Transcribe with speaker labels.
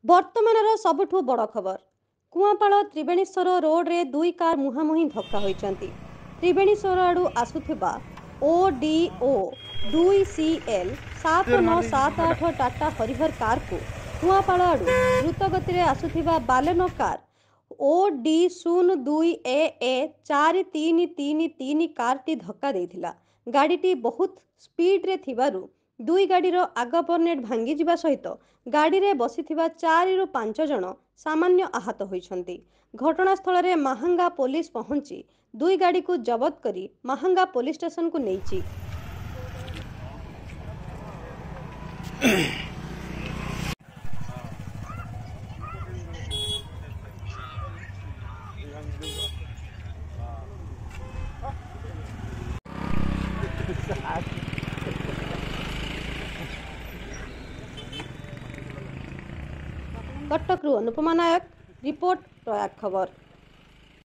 Speaker 1: ବର୍ତ୍ତମାନର ସବୁଠୁ ବଡ଼ ଖବର। କୁଆଁପାଳ ତ୍ରିବେଣୀଶ୍ୱର ରୋଡରେ ଦୁଇ କାର ମୁହାଁମୁହିଁ ଧକ୍କା ହୋଇଛନ୍ତି। ତ୍ରିବେଣୀଶ୍ୱର ଆଡ଼ୁ ଆସୁଥିବା ODO 2CL 7978 ଟାଟା ହରିହର କାରକୁ କୁଆଁପାଳ ଆଡ଼ୁ ଦ୍ରୁତଗତିରେ ଆସୁଥିବା ବାଲେନୋ କାର OD 02AA 4333 କାରଟି ଧକ୍କା ଦେଇଥିଲା। ଗାଡ଼ିଟି ବହୁତ ସ୍ପିଡରେ ଥିବାରୁ ଦୁଇ ଗାଡ଼ିର ଆଗ ବନେଟ୍ ଭାଙ୍ଗିଯିବା ସହିତ ଗାଡ଼ିରେ ବସିଥିବା 4 ରୁ 5 ଜଣ ସାମାନ୍ୟ ଆହତ ହୋଇଛନ୍ତି। ଘଟଣାସ୍ଥଳରେ ମାହାଙ୍ଗା ପୋଲିସ ପହଞ୍ଚି ଦୁଇ ଗାଡ଼ିକୁ ଜବତ କରି ମାହାଙ୍ଗା ପୋଲିସ ଷ୍ଟେସନକୁ ନେଇଛି। कटकରୁ ଅନୁପମା ନାୟକ, ରିପୋର୍ଟ ପ୍ରୟାଗ ଖବର।